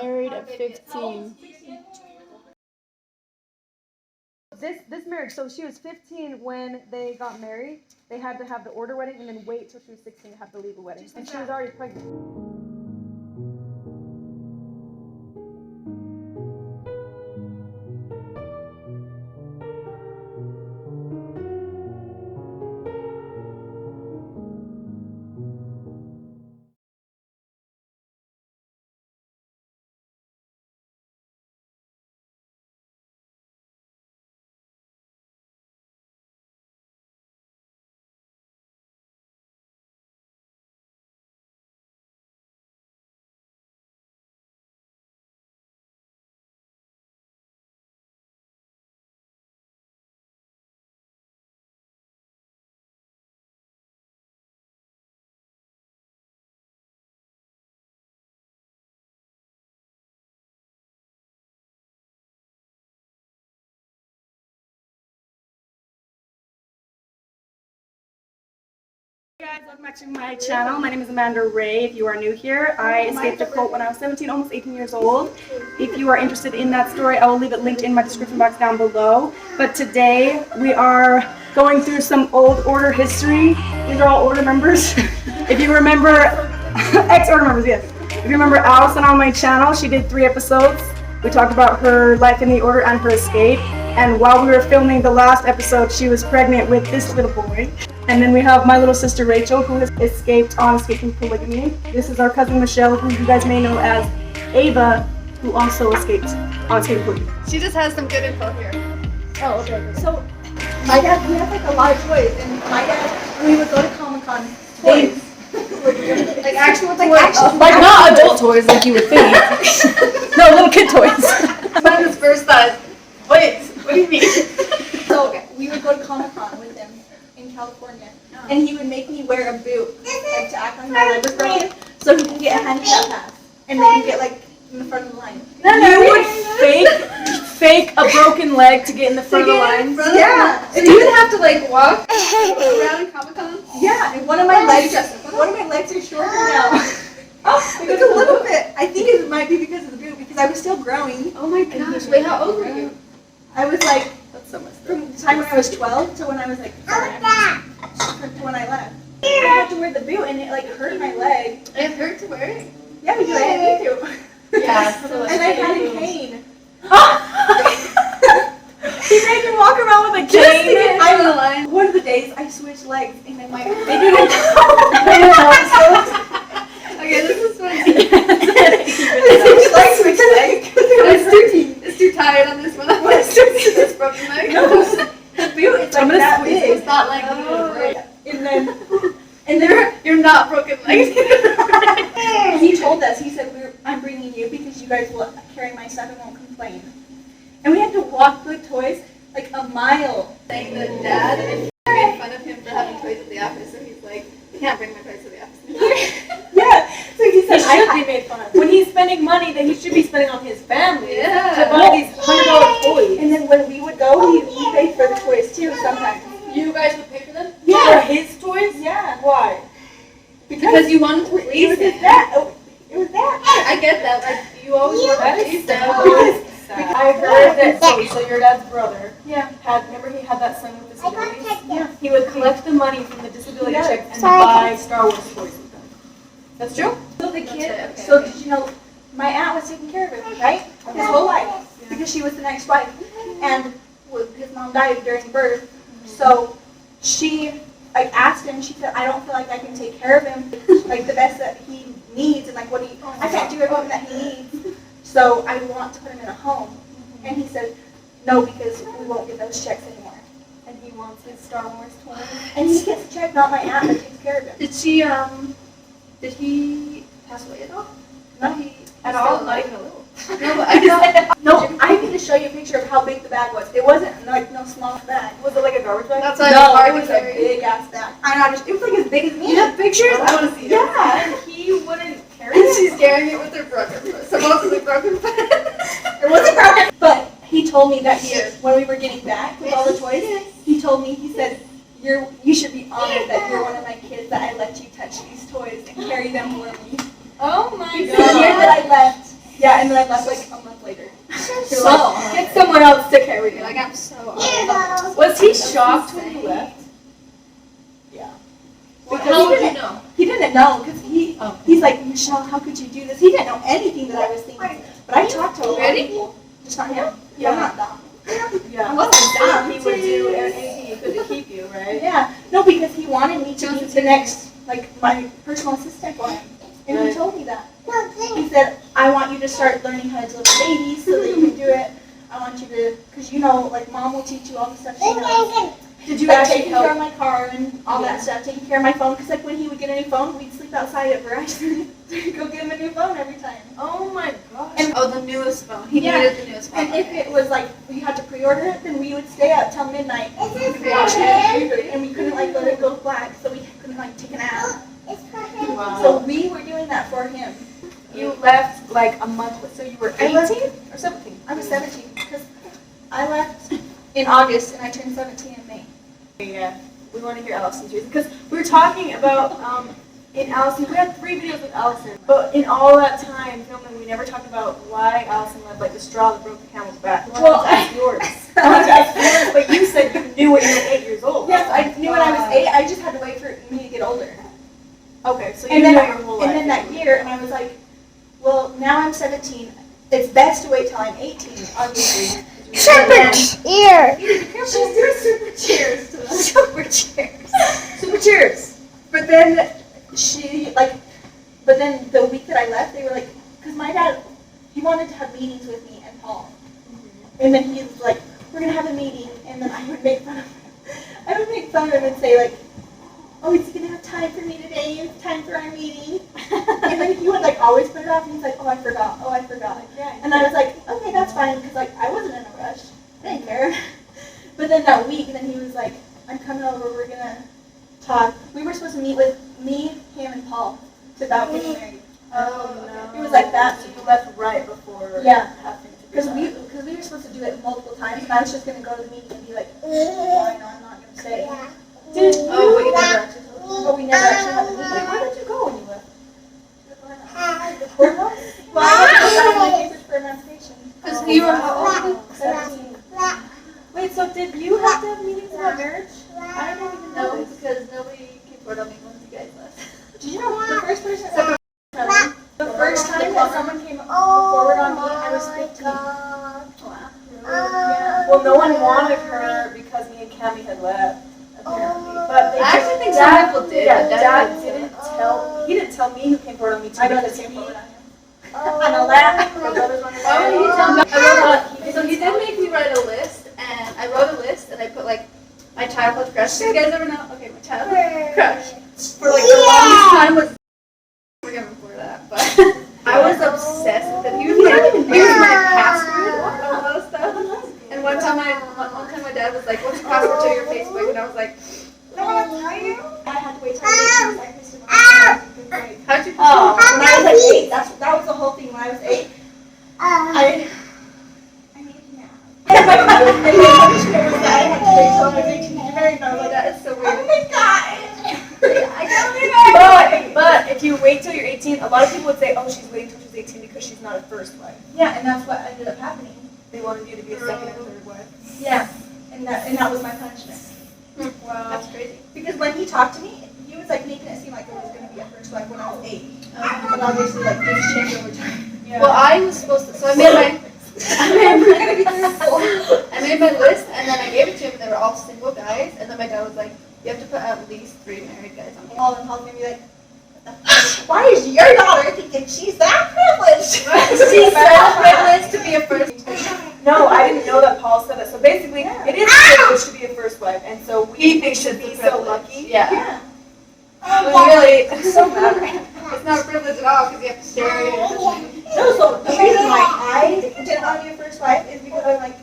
Married at 15. This marriage, so she was 15 when they got married. They had to have the order wedding and then wait till she was 16 to have the legal wedding. And she was already pregnant. Hey guys, welcome back to my channel. My name is Amanda Ray. If you are new here, I escaped a cult when I was 17, almost 18 years old. If you are interested in that story, I will leave it linked in my description box down below. But today we are going through some old order history. These are all order members. If you remember, ex-order members, yes. If you remember Allison on my channel, she did 3 episodes. We talked about her life in the order and her escape. And while we were filming the last episode, she was pregnant with this little boy. And then we have my little sister Rachel, who has escaped on escaping polygamy. This is our cousin Michelle, who you guys may know as Ava, who also escaped on escaping polygamy. She just has some good info here. Oh, okay. So, my dad, we have like a lot of toys, and my dad, when we would go to Comic-Con, toys. Like actual toys. Like not adult toys like you would think. No, little kid toys. Amanda's first thought. Wait, what do you mean? So, okay, we would go to Comic-Con with him in California, and he would make me wear a boot, like to act like my leg was broken, so he can get a handicap pass, and they can get like in the front of the line. You would fake a broken leg to get in the front of the line? Yeah. So you would have to like walk around Comic-Con? Yeah, and one of my legs are shorter now. Oh, it's a little bit. I think it might be because of the boot, because I was still growing. Oh my gosh, wait, how old were you? I was like, That's so much. from the time when I was 12 to when I was like 7, to when I left. I had to wear the boot, and it like hurt my leg. It hurt to wear it? Yeah, because I had to. Yeah. And I had a cane. He made me walk around with a cane. Just to get over the line. One of the days I switched legs, and then like they didn't know. Okay, this is funny. Switch legs. It's too tired on this one. This broken leg. No, the boot is like that big. It's not like you break. And then You're not broken legs. he told us, he said, I'm bringing you because you guys will carry my stuff and won't complain. And we had to walk the toys like a mile. Saying that Dad made fun of him for having toys at the office, so he's like, you can't bring my toys to the office. Yeah. So he said, He should be made fun of. When he's spending money that he should be spending on his family Yeah. to buy these $100 toys. And then when we would go, we paid for the toys too sometimes. You guys would pay for them? For his toys? Yeah. Why? Because you wanted to It please was him. just that. It was that. I get that. Like, you always want to please them. I heard that, so your dad's brother Yeah. remember he had that son with disabilities? Yeah. He would collect the money from the disability Yeah. checks and buy Star Wars toys with them. That's true? So the kid, right, okay. so did you know, my aunt was taking care of him, right? His whole life, because she was the next wife. And his mom died during birth. So she like asked him, she said, I don't feel like I can take care of him, like the best that he needs, and like what I can't do everything that he needs. So I want to put him in a home. And he said, no, because we won't get those checks anymore. And he wants his Star Wars toys. And he gets a check, not my aunt that takes care of him. Did he pass away at all? No, At all? Not even a little. No, but I thought, no, I need to show you a picture of how big the bag was. It wasn't like no small bag. Was it like a garbage bag? that's why No, it's it hard was to a carry. big ass bag. I know, it was like as big as me. You have pictures? I want to see it. Yeah. He wouldn't carry And it? she's carrying it with her broken foot. Supposedly broken foot. It wasn't broken. But he told me that when we were getting back with all the toys, he told me, he said, you should be honored that you're one of my kids, that I let you touch these toys and carry them for me. Oh my The year god. that I left, Yeah, and then I left like a month later. So Get someone else to carry you. like I'm so honored. Was he shocked when you left? Yeah. How would you know? He didn't know because he's like, Michelle, how could you do this? He didn't know anything that I was thinking. But I talked to a lot of people. Just not him. Yeah. I'm not dumb. Yeah. I wasn't dumb. He would do anything he could to keep you, right? Yeah. No, because he wanted me to be the next, like, my personal assistant for him. And he told me that. He said, I want you to start learning how to deliver babies so that you can do it. I want you to, because you know, like, mom will teach you all the stuff she knows. Did you Like actually taking care of my car and all that stuff, taking care of my phone. Because like when he would get a new phone, we'd sleep outside at Verizon to go get him a new phone every time. Oh my gosh. And Oh, the newest phone. He Yeah. needed the newest phone. And if it was like we had to pre-order it, then we would stay up till midnight and watch it, and we couldn't like let it go black, so we couldn't like take a nap. Wow. So we were doing that for him. You left like a month, so you were 18 or 17? I was 17 because I left in August and I turned 17 in May. Yeah, we want to hear Allison's reason because we were talking about in Allison. We had 3 videos with Allison, but in all that time filming, we never talked about why Allison left, like the straw that broke the camel's back. Well, that's yours. That's yours, but you said you knew when you were 8 years old. Yes, I knew when I was 8. I just had to wait for me to get older. Okay, so you And knew then, your whole life. and then that year, and I was like, well, now I'm 17. It's best to wait till I'm 18, obviously. Super cheers. She's doing super cheers to us. Super cheers. Super cheers. But then but then the week that I left, they were like, because my dad, he wanted to have meetings with me and Paul. And then he was like, we're going to have a meeting. And then I would make fun of him. I would make fun of him and say like, oh, is he going to have time for me today? It's time for our meeting. And then he would like always put it off, and he's like, oh, I forgot. Oh, I forgot. And I was like, okay, that's fine, because like I wasn't in a rush. I didn't care. But then that week, then he was like, I'm coming over. We're going to talk. We were supposed to meet with me, him, and Paul about getting married. Oh no. It was like that. So you left right before. Yeah. Having to do Because that. we were supposed to do it multiple times, and I was just going to go to the meeting and be like, oh, I know I'm not going to stay. Did you? Oh, but you never actually told me. But we never actually had the meeting. Wait, where did you go when you left? The courthouse? Well, I had to go sign my papers for emancipation. Because you were how old? 17. Wait, so did you have to have meetings about marriage? I don't even know No, this. because nobody came forward on me once you guys left. Did you know the first person the first time that someone came forward on me, I was 15. Wow. Yeah. Well, no one wanted her because me and Cammie had left, apparently. But they I actually think Dad- some people did. Yeah, but Dad didn't tell. He didn't tell me who came forward on me too. I got the because same he- forward on him. I know that. My brothers wanted to Why would he say, tell me? He So he didn't did make me write a list, and I wrote a list, and I put like my childhood crush. Do you guys ever know? Okay, my childhood crush for like the longest time was. Forgive him for that, but I was obsessed with him. He was my password on a lot of stuff. And one time my dad was like, "What's your password to your Facebook?" And I was like, "I don't want to tell you." I had to wait till I was 18 seconds to fifth grade. How'd you? Oh, when I was like 8, that was the whole thing. When I was 8, I need you now. And my punishment was that I had to wait till I was 18 to get married. And I was like, That is so oh weird. my god. I can't believe it. But if you wait till you're 18, a lot of people would say, oh, she's waiting till she's 18 because she's not a first wife. Yeah, and that's what ended up happening. They wanted you to be a second and third wife. Yeah, and that was my punishment. Wow. That's crazy. Because when he talked to me, he was like making it seem like it was going to be a first wife when I was 8. But obviously, like things change over time. Yeah. Well, I was supposed to. So I made my list, and then I gave it to him. And they were all single guys, and then my dad was like, "You have to put at least 3 married guys on here." Paul and Paul's going to be like, why is your daughter thinking she's that privileged? She's so privileged to be a first. No, I didn't know that Paul said that. So basically, it is privileged to be a first wife, and so we think should be so lucky. Yeah. Yeah. Well, really, it's so bad. It's not a privilege at all because you have to share it. No, so the reason why I didn't want to be a first wife is because I'm like,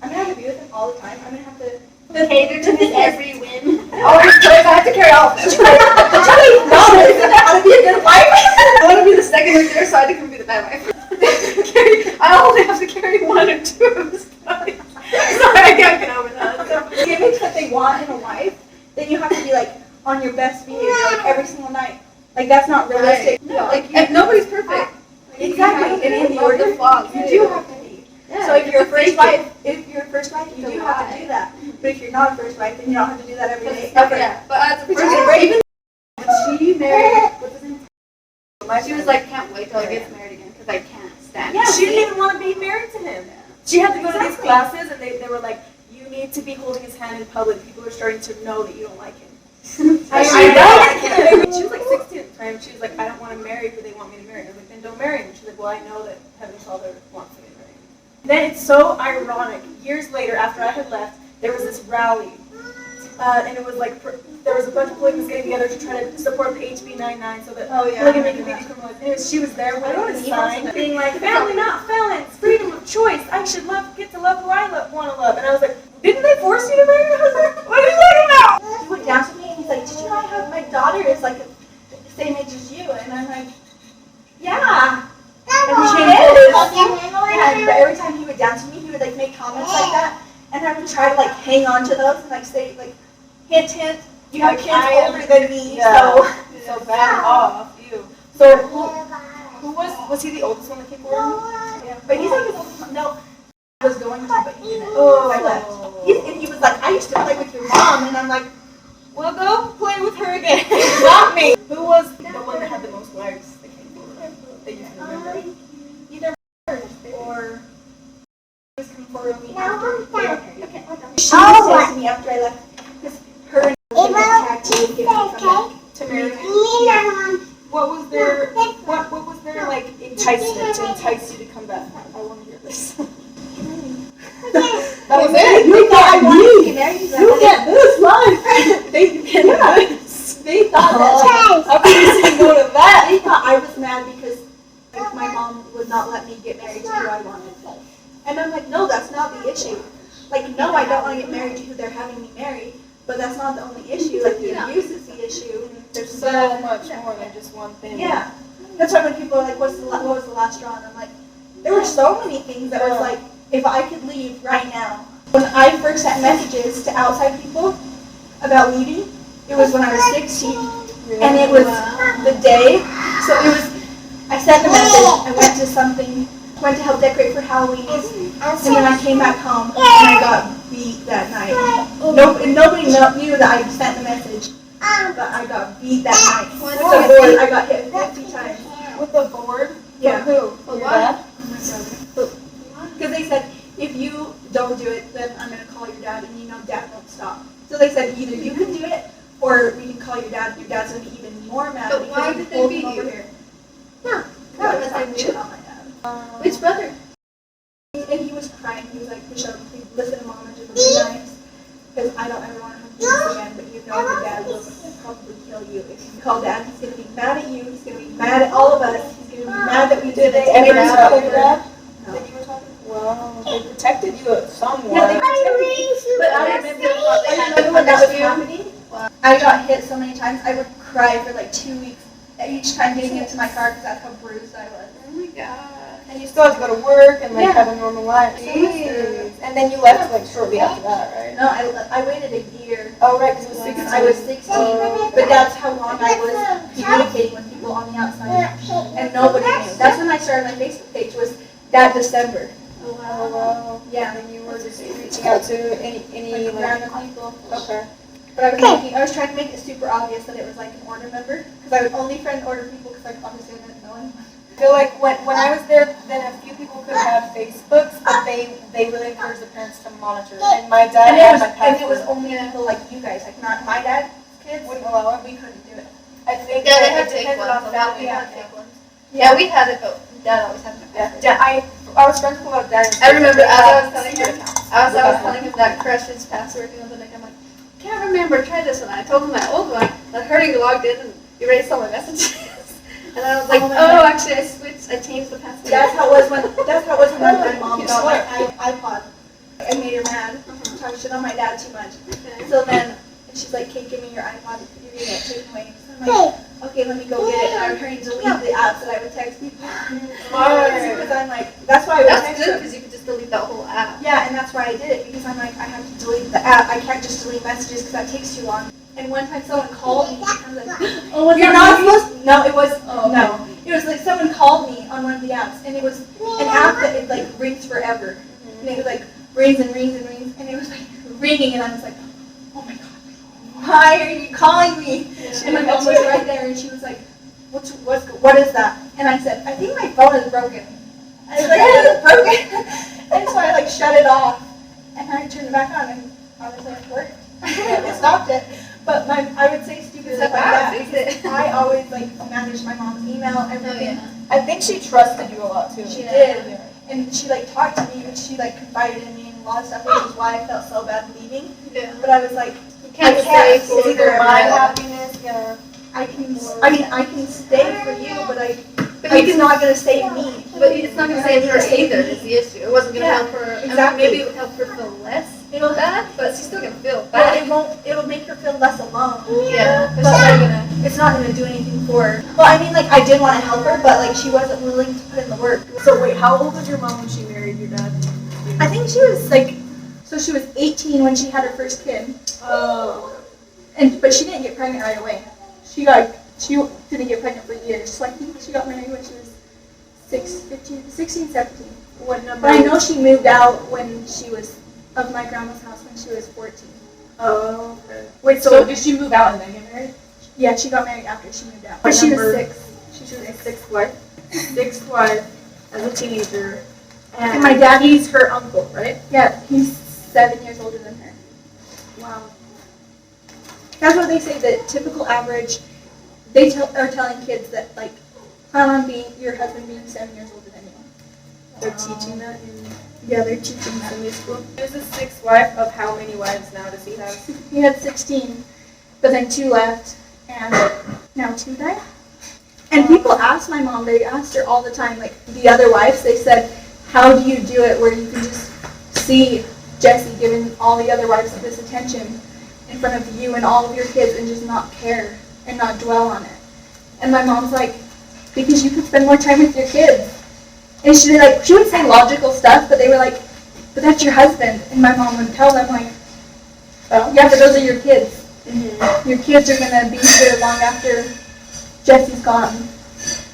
I'm going to have to be with him all the time. I'm going to have to Cater to his every whim. Oh, I have to carry all of this. how to be a good wife. I want to be the second or third, so I can be the bad wife. I only have to carry 1 or 2 of his Sorry, I can't get over that. The image that they want in a wife, then you have to be like on your best behavior like every single night. Like that's not realistic. No, like nobody's perfect. Exactly. And in the order, you do have to be. Yeah, So if you're a first wife, you do have to do that. But if you're not a first wife, then you don't have to do that every day. Okay, yeah. But as a Which first is wife, great. even when she married, what's his name? She was like, can't wait till I get married again because I can't stand Yeah, it. she didn't even want to be married to him. She had to go to these classes, and they were like, you need to be holding his hand in public. People are starting to know that you don't like him. I know. She was like 16 at the time. She was like, I don't want to marry who they want me to marry. I was like, then don't marry him. She's like, well, I know that Heavenly Father wants me to marry him. Then it's so ironic. Years later, after I had left, there was this rally. And it was like, there was a bunch of polygamists getting together to try to support the HB 99 so that polygamy could be decriminalized. Anyways, she was there with a sign being like, family not felons, freedom of choice. I should get to love who I want to love. And I was like, didn't they force you to marry your husband? What are you talking about? He went down to me and he's like, did you know I have my daughter is like the same age as you? And I'm like, yeah. And he and every time he would down to me, he would like make comments like that. And I would try to like hang on to those and like say like, hint, hint, you have kids older than me, So back off, you. So who was he the oldest one that came forward? Yeah. But he's like his oldest one. No, I was going to, but he didn't. I left. And he was like, I used to play with your mom, and I'm like, well, go play with her again. Not me. Who was the one that had the most wives that came forward that you can remember? Either or he was coming forward with me after. She said to me after I left, because her and tag team get me To marry me? Yeah. What was their like enticement to entice you to come back? I want to hear this. That was it. You thought I wanted to get married. You get this life. They thought that. How could you say no to that? They thought I was mad because my mom would not let me get married to who I wanted. And I'm like, no, that's not the issue. Like, no, I don't want to get married to who they're having me marry, but that's not the only issue. Like, the abuse is the issue. There's so much more than just one thing. Yeah. That's why when people are like, what was the last straw? And I'm like, there were so many things that was like, if I could leave right now. When I first sent messages to outside people about leaving, it was when I was 16. And it was the day. So it was, I sent the message, I went to help decorate for Halloween, and then I came back home and I got beat that night. Nobody knew that I sent the message, but I got beat that night. With the board, I got hit 50 times. With the board? Yeah. Who? Your dad? Because they said, if you don't do it, then I'm going to call your dad, and you know dad won't stop. So they said, either you can do it, or we can call your dad, and your dad's going to be even more mad. But why did they beat you? No, because I knew on my dad. Which brother? And he was crying. He was like, Michelle, please listen to mom and just be nice. Because I don't ever want to have to do this again, but you know that dad will probably kill you. If you call dad, he's going to be mad at you. He's going to be mad at all of us. He's going to be mad that we did it. Did they ever tell your dad? No. That you were talking? Wow. They protected you somewhat. Yeah, they protected me. But I remember when that was happening, I got hit so many times. I would cry for like 2 weeks each time getting into my car because that's how bruised I was. Oh my god. And you still had to go to work and like Yeah. have a normal life. Jeez. And then you left like shortly after that, right? No, I waited a year. Oh, right, because it was 16. I was 16, but that's how long I was communicating with people on the outside, and nobody knew. That's when I started my Facebook page, was that December. Oh, wow. Yeah. And you were just reaching out to any Like random people. Okay. But I was trying to make it super obvious that it was like an order member, because I would only friend order people because like obviously I didn't know anyone. I feel like when I was there, then a few people could have Facebooks, but they really encouraged the parents to monitor. And my dad had my And it was password. only people like you guys, like not my dad's kids. Wouldn't allow it. We couldn't do it. I think Yeah, they that had it fake depended ones. on Yeah, family. we had Yeah. fake ones. Yeah, we had it, but Dad always had it. Yeah, I was friends with a lot of dads. I remember as I was telling him, I was telling him that crush's password the other night. I'm like, can't remember. Try this one. I told him my old one. That Hurting logged in and erased all my messages. And I was like, oh, actually, I switched. I changed the password. That's how it was when my mom got my iPod. I made her mad. Talking shit on my dad too much. So then she's like, "Kate, give me your iPod. You're gonna get taken away." So I'm like, "Okay, let me go get it." And I would hurry and delete the apps that I would text people. Because I'm like, that's why I would That's text good them. because you could just delete that whole app. Yeah, and that's why I did it, because I'm like, I have to delete the app. I can't just delete messages because that takes too long. And one time someone called me, I was like, Oh, you're not supposed to. No, it was, no. It was like someone called me on one of the apps, and it was an app that it like rings forever, and it was like rings and rings and rings, and it was like ringing, and I was like, oh my god, why are you calling me? And my mom was right there, and she was like, what is that? And I said, I think my phone is broken. I was like, it's broken, and so I like shut it off, and I turned it back on, and I was like, it worked. It stopped it. But I would say stupid stuff like that because I always like managed my mom's email, everything. I think she trusted you a lot too. She did, and she like talked to me, and she like confided in me and a lot of stuff, which is why I felt so bad leaving. Yeah. But I was like, You can't I stay can't. for It's either her. my happiness, I can stay for you, but But it's not gonna save me. But it's not going to save her either, is the issue. It wasn't going to help her. Exactly. I mean, maybe it would help her feel less bad, but she's still going to feel But bad. it won't. It'll make her feel less alone. Yeah, but But she's not going to. it's not gonna do anything for her. Well, I mean, like I did want to help her, but like she wasn't willing to put in the work. So wait, how old was your mom when she married your dad? I think she was like, so she was 18 when she had her first kid, Oh. but she didn't get pregnant right away. She didn't get pregnant for years. So I think she got married when she was 16, 17. What number? But I know she moved out when she was of my grandma's house when she was 14. Oh, okay. Wait, so did she move out and then get married? Yeah, she got married after she moved out. What But she was number? 6. She was a sixth wife. Sixth wife as a teenager. And my dad, he's her uncle, right? yeah, he's 7 years older than her. Wow. That's what they say, the typical average, they are telling kids that, like, plan on your husband being 7 years older than you. They're teaching that in Yeah, they're teaching that. Sunday school. He was the sixth wife of how many wives now does he have? He had 16, but then 2 left, and now 2 died. And people ask my mom, they asked her all the time, like, the other wives, they said, how do you do it where you can just see Jesse giving all the other wives this attention in front of you and all of your kids and just not care and not dwell on it? And my mom's like, because you can spend more time with your kids. And she would say logical stuff, but they were like, but that's your husband. And my mom would tell them like, oh, yeah, but those are your kids. Mm-hmm. Your kids are going to be here long after Jesse's gone.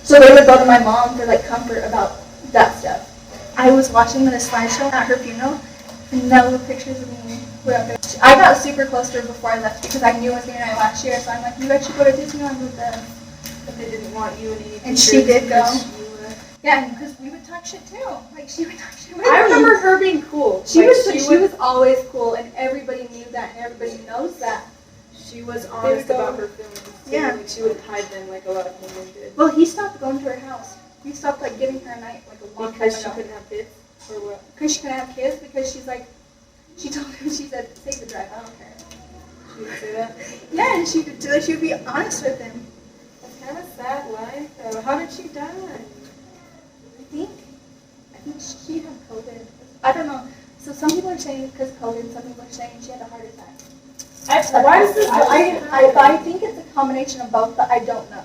So they would go to my mom for like comfort about that stuff. I was watching the slideshow at her funeral, and all the pictures of me were up there. I got super close to her before I left because I knew it was going to be my last year. So I'm like, you guys should go to Disneyland with them. But they didn't want you in any And she did go. because you were- Yeah, because we would talk shit too. Like she would talk shit with I me. remember her being cool. She Like, was always cool, and everybody knew that, and everybody knows that. She was honest go. about her feelings. Too. Yeah. Like she wouldn't hide them like a lot of women did. Well, he stopped going to her house. He stopped like giving her a night like a long Because she time ago. couldn't have kids? Or what? Because she couldn't have kids. Because she's like, she told him, she said, save the drive. I don't care. She would say that? Yeah, and she would be honest with him. That's kind of a sad life. How did she die? I think she had COVID. I don't know. So some people are saying because COVID. Some people are saying she had a heart attack. Why does this I think it's a combination of both, but I don't know.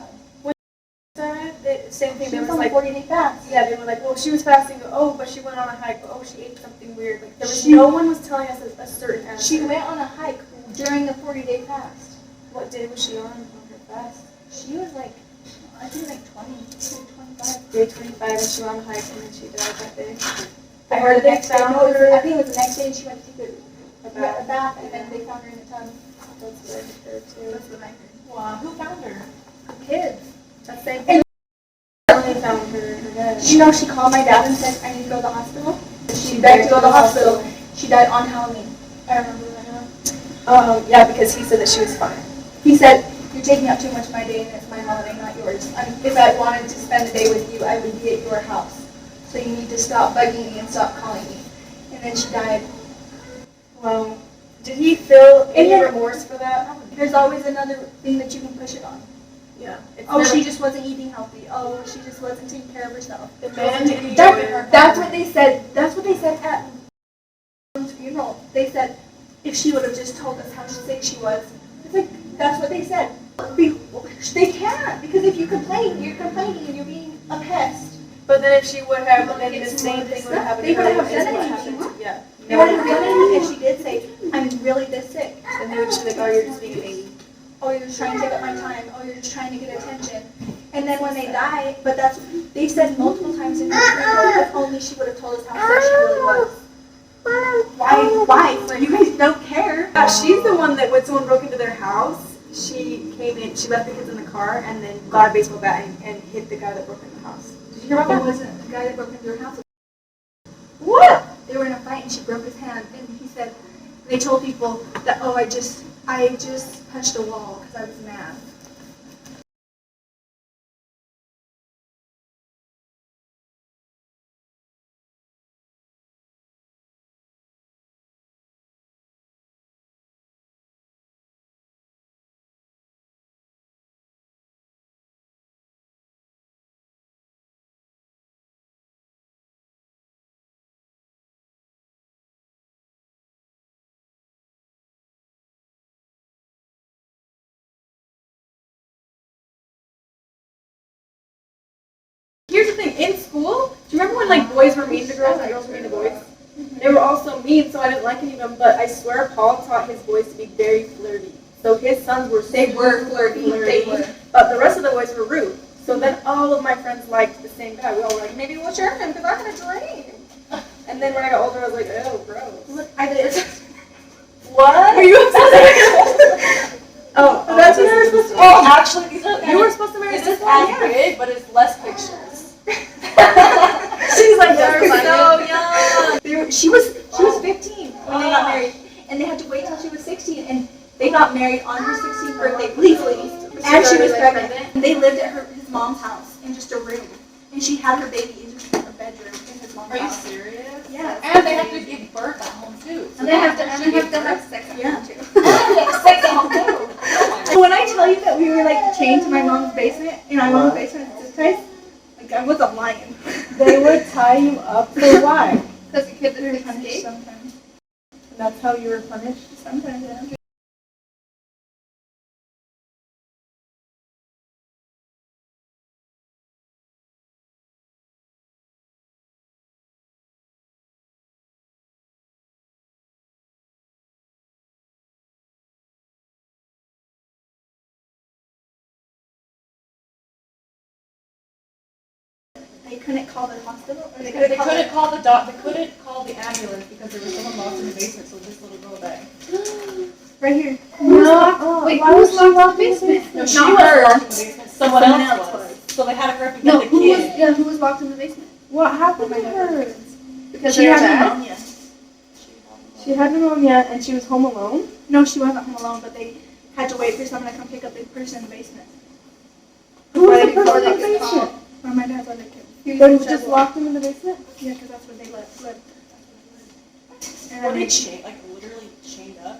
Same thing. She There was was on like, 40-day fast. yeah, they were like, oh, she was fasting. Oh, but she went on a hike. Oh, she ate something weird. Like there was no one was telling us a certain answer. She went on a hike during the 40-day fast. What day was she on her fast? She was like, I think like 20, 25. Day 25, and she went on a hike, and then she died that day. I heard the next day. found No, her I think it was the next day she went to take a about bath, and then they found her in the tub. that's what I heard too. That's what I heard. Wow, who found her? Kids. That's same thing. I only found her dead. You know, she called my dad and said, I need to go to the hospital. She begged to go to the hospital. She died on Halloween. I remember that. Yeah, because he said that she was fine. He said, you're taking up too much of my day and it's my holiday, not yours. If I wanted to spend the day with you, I would be at your house. So you need to stop bugging me and stop calling me. And then she died. Well, did he feel any then- remorse for that? There's always another thing that you can push it on. Yeah. It's Oh, never- she just wasn't eating healthy. Oh, she just wasn't taking care of herself. the man didn't even- That's what they said. That's what they said at her funeral. They said if she would have just told us how sick she was. It's like that's what they said. They can't because if you complain, you're complaining and you're being a pest. But then if she would have, then the same thing would have happened They to her. wouldn't have is done what anything. happened to- Yeah. They wouldn't have done anything, and she did say, "I'm really this sick." And they would just be like, oh, you're just being a baby. Oh, you're just trying to take up my time. Oh, you're just trying to get attention. And And then when they die, but they said multiple times in her funeral, if only she would have told us how sick she really was. Why? You guys don't care. Yeah, she's the one that when someone broke into their house, she came in, she left the kids in the car, and then got a baseball bat and hit the guy that broke into the house. Did you hear about It that? wasn't the guy that broke into her house. What? They were in a fight and she broke his hand, and he said, they told people that, oh, I just punched a wall because I was mad. Here's the thing, in school, do you remember when like boys were mean to girls and girls were mean to boys? They were all so mean, so I didn't like any of them, but I swear Paul taught his boys to be very flirty. So his sons were They were flirty. They were. But the rest of the boys were rude. So then all of my friends liked the same guy. We all were like, maybe we'll share him because I'm going to drink. And then when I got older, I was like, oh, gross. Look, I did. What? Were you obsessed? Oh, that's what you were supposed to do. Well, actually, these are You were supposed to marry this this is one, as yeah. big, but it's less pictures. She's like, They're that's so young. She was 15 when they got married, and they had to wait till she was 16, and they got married on her 16th birthday legally, and she was pregnant. And they lived at his mom's house in just a room, and she had her baby in just a bedroom in his mom's Are you house. serious? Yeah. And they have to give birth at home too. So And they have to have sex at Yeah. home too. sex at home too. When I tell you that we were like chained to my mom's basement, in my mom's basement at this place, like I wasn't lying. They would tie you up for why? Because the kids We were are punished escape. sometimes. And that's how you were punished? Sometimes, yeah. They couldn't call the hospital, or they They couldn't call couldn't call the They couldn't call the ambulance because there was someone lost in the basement. So this little girl died. right here. No. Wait, who was locked in the basement? No, she Not was her. locked in the basement. Someone Someone else else was. So they had to hurry up and No, get the kid. who was locked in the basement? What happened to her? Because She they were had bad? pneumonia. She had pneumonia and she was home alone? No, she wasn't home alone, but they had to wait for someone to come pick up the person in the basement. Who was the Before person they in the could call. basement? Or my dad's other kid. They just locked him in the basement? Yeah, because that's where they lived. Were they chained, like literally chained up?